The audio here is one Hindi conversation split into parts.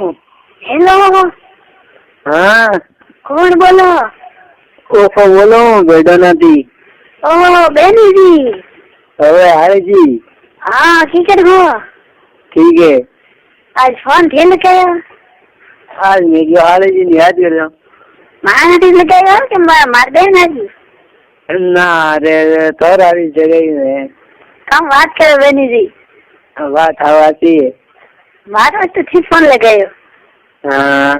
હેલો. હા કોણ બોલો? ઓફો બોલો, બેઠો નથી. ઓહ બેનીજી. હવે હારેજી. हाँ क्रिकेट हो। ठीक है। आज फोन थे लगाया। आज मैं जो हारेजी ने याद कर रहा हूँ। माँ ने लगाया कि मार बहन आज ना रे तो रारी जगह ही है। कम बात करो बेनी जी। बात आती है। बात में तो ठीक फोन लगायो। हाँ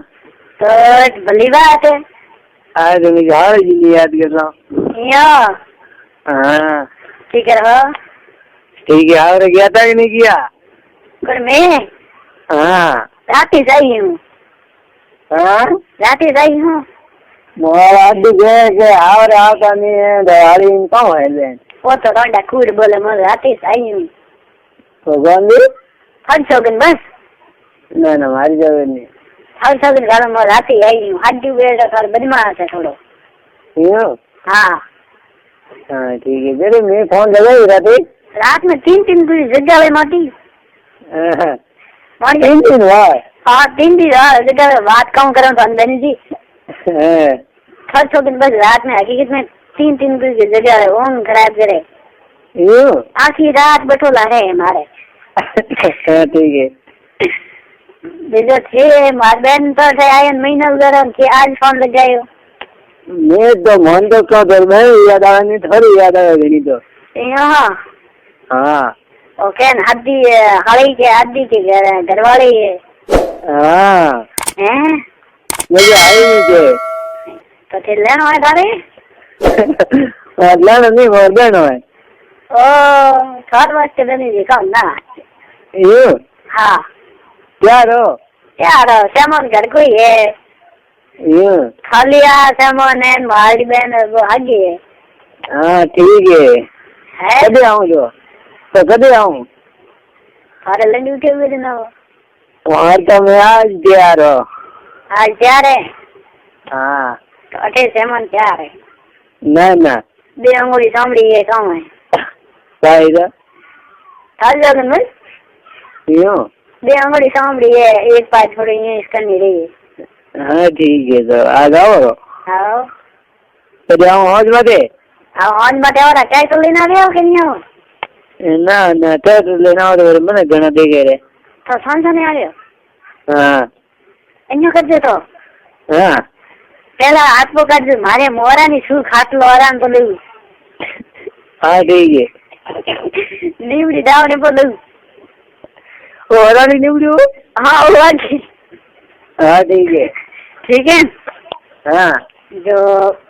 तो भली बात है। आज मैं जो हारेजी ने याद कर रहा हूँ। यो हाँ ठीक है हो। ठीक है। आपने किया था कि नहीं किया? पर मैं हाँ रात ही आई हूँ। हाँ रात ही आई हूँ। मोरा आदि के आवरे आता नहीं है दवाली कौन है लेन? वो तो रोंडा कूड़ बोले मैं रात ही आई हूँ। तो गांधी हर सौगन बस ना ना मारी जावे नहीं। हर सौगन गालों मैं रात ही आई हूँ। हड्डी बेड़ा कर बदमाश है थोड़ो। यो हाँ हाँ ठीक है। मेरे मैं फोन लगाई रात रात में तीन पूरी जगह है मोटी। तीन वार हाँ तीन जगह बात कम करो तो अंदर जी हर दिन बस रात में हकीकत में तीन पूरी जगह है ओम खराब करे यो आखी रात बटोला है हमारे। ठीक है। जो थे मार बहन तो थे आयन महीना वगैरह के आज फोन लग जायो। मैं तो मन तो क्यों कर मैं याद आया नहीं थोड़ी याद आया नहीं तो यहाँ हाँ ओके हड्डी हड़ी के हड्डी के घरवाले है। हाँ हैं मुझे आई नहीं थे तो थे लेना है तारे लेना नहीं मर्दन है ओ थर्ड वास्ते देने जी कौन ना यो हाँ क्या रो यार सामान घर कोई है यो खालिया सामान है मारी बहन वो आगे है। हाँ ठीक है। कभी आऊँ जो तो कभी आऊँ अरे लंडी उठे हुए ना वहाँ तो मैं आज तैयार हो आज तैयार है। हाँ तो अठे सामान तैयार है। ना ना बे अंगूरी सामड़ी है कौन है क्या इधर हर जगह में यो बे अंगूरी सामड़ी है एक पास थोड़ी ये इसका नहीं रही है। हाँ ठीक है। तो आ जाओ आओ तो जाऊँ हौज मते आओ आज बटे और क्या तो लेना रहे हो कि नहीं हो ना ना तो लेना हो तो मैंने घना देखे रे तो सांसा नहीं आ रहे हो हाँ अन्य कर दे तो हाँ पहला हाथ पकड़ दे मारे मोरा नहीं छू खाट लो आराम तो लू हाँ ठीक है। नीमड़ी दावने बोलू और नहीं निकलियो हाँ वो आगे हाँ ठीक है। ठीक है। हाँ जो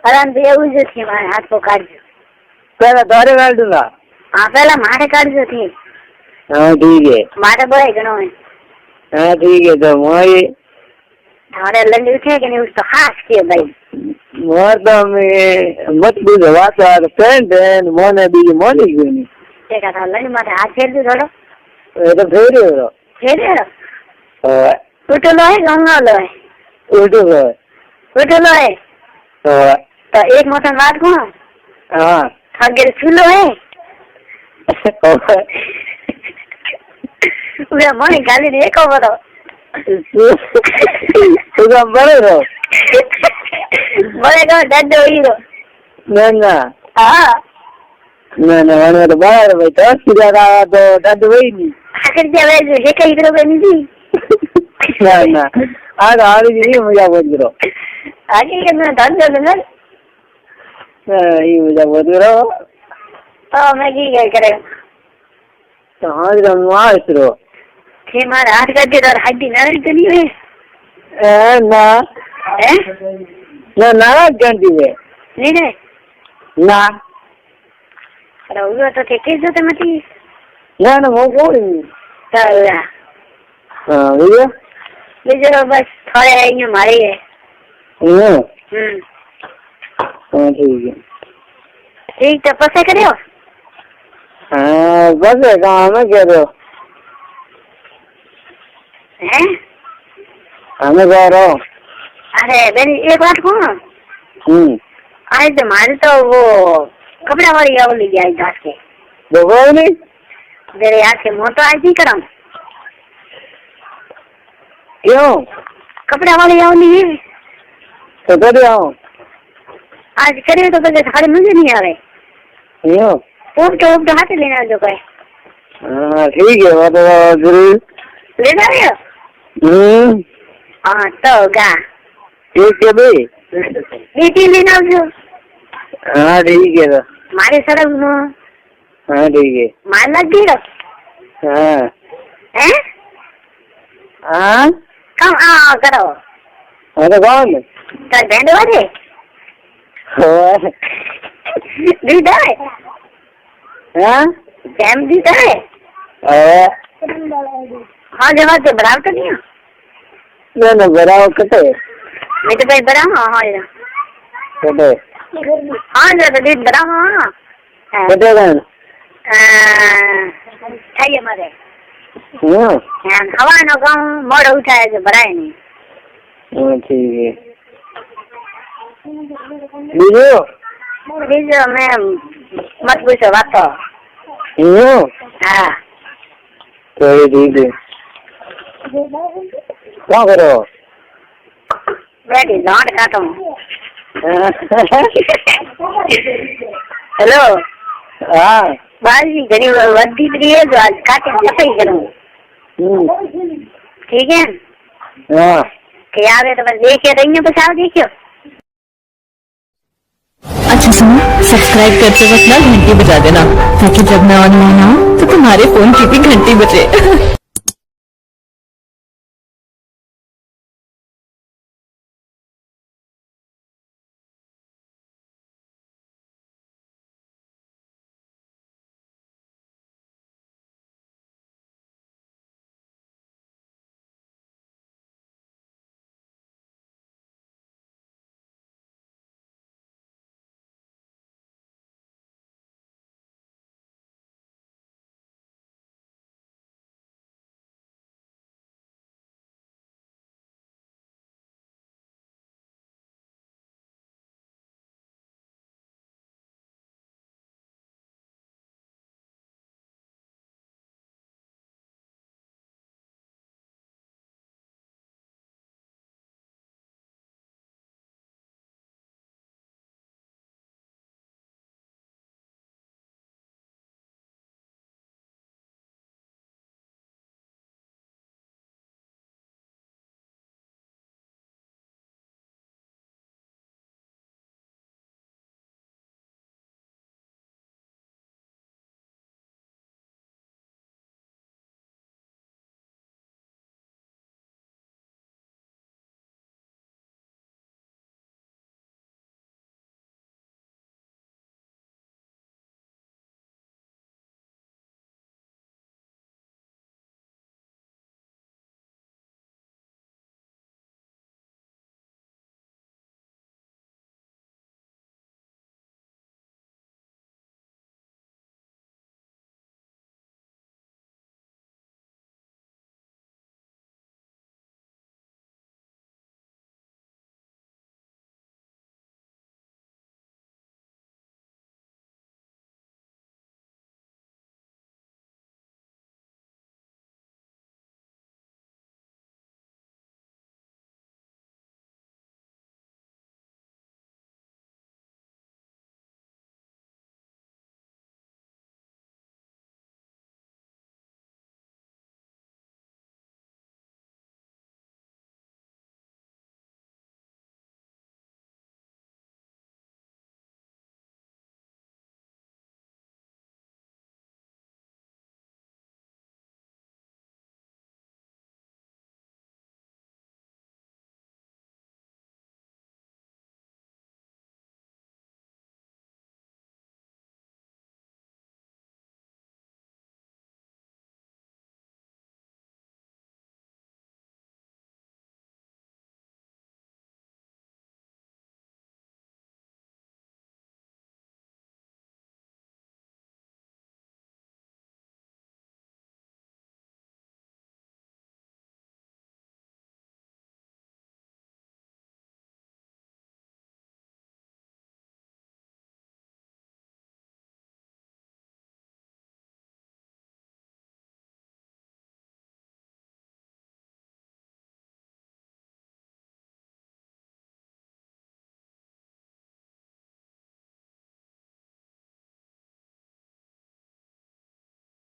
आराम से उसे थी हमारे हाथ को काट दो पहले तारे काट दूंगा। हाँ पहला मारे काट दो थी हाँ ठीक है। मारे बोले गणों में हाँ ठीक है। तो मोई हमारे लंडी उठे कि नहीं उसको खास किए भाई मोर तो मैं मत बुझ बात यार फ्रेंड है मोने भी मोने क्यों नहीं देखा था लंडी मारे हाथ फेर दो थोड़ा ये तो फेर हो फेर हाँ उठो लो है गंगा लो है उठो उठो लो है हाँ तो एक मौसम बात को हाँ थके छूलो है वे मने गाली नहीं को बोलो तू काम बड़े रहो बोले को डर दो हीरो ना ना हाँ ना ना मैंने तो बड़ा भाई तो सीधा रहा तो डर वही नहीं आखिर क्या वैसे ये कहीं करो बनी थी ना ना आज आज जी मजा बोल करो आगे के मैं डर दो ना ये मजा बोल करो तो मैं की क्या करे तो हाँ जी हम वहाँ इसरो थे मारा हाथ करके तो हड्डी नाराज तो नहीं है ना हैं ना नाराज करती है नहीं रे ना अरे वो तो थे किस जो तो मती ना ना वो कोई नहीं तो हाँ भैया बीजो बस थोड़े है ये मारे है हाँ ठीक है। ठीक तो पसे करियो हाँ बस है काम है क्या दो हैं हमें कह रहा हूँ अरे बेनी एक बात कहूँ आज तो मारे तो वो कपड़ा वाली आओ ले गया घास के देखो नहीं मेरे यहाँ से मोटो आज ही करम क्यों? कपड़ा वाली आवनी है तो कभी आओ? आज करे तो बजे साढ़े मुझे नहीं आ रहे क्यों? ऊप तो हाथ लेना जो कहे हाँ ठीक है, वो तो जरूर ले जा रहे हो। हाँ तो गा ठीक है भाई। बेटी लेना जो हाँ ठीक है तो मारे सड़क में हाँ ठीक है। मार लग गई हाँ हैं हाँ कम आ करो हाँ तो कौन? तो बैंड वाले दीदा है हाँ जैम दीदा है हाँ जवाब तो बराबर तो नहीं है ना बराबर कटे मैं तो भाई बराबर हाँ कटे हाँ जब दीद बराबर हाँ कटे कौन? चाहिए मारे हाँ हवा नो गाँव मोड़ उठाए जो भराए नहीं हाँ ठीक है। बीजो बीजो मैं मत पूछो बात तो हाँ तो ये ठीक है। क्या करो? बैठी दांत काटो हेलो हाँ बाजी घड़ी वधी रही है जो आज काटे सफाई करूँ ठीक है हाँ कि यार है तो बस देखे रहेंगे बस आओ देखियो। अच्छा सुनो, सब्सक्राइब करते वक्त ना घंटी बजा देना ताकि जब मैं ऑनलाइन आऊँ तो तुम्हारे फोन की भी घंटी बजे।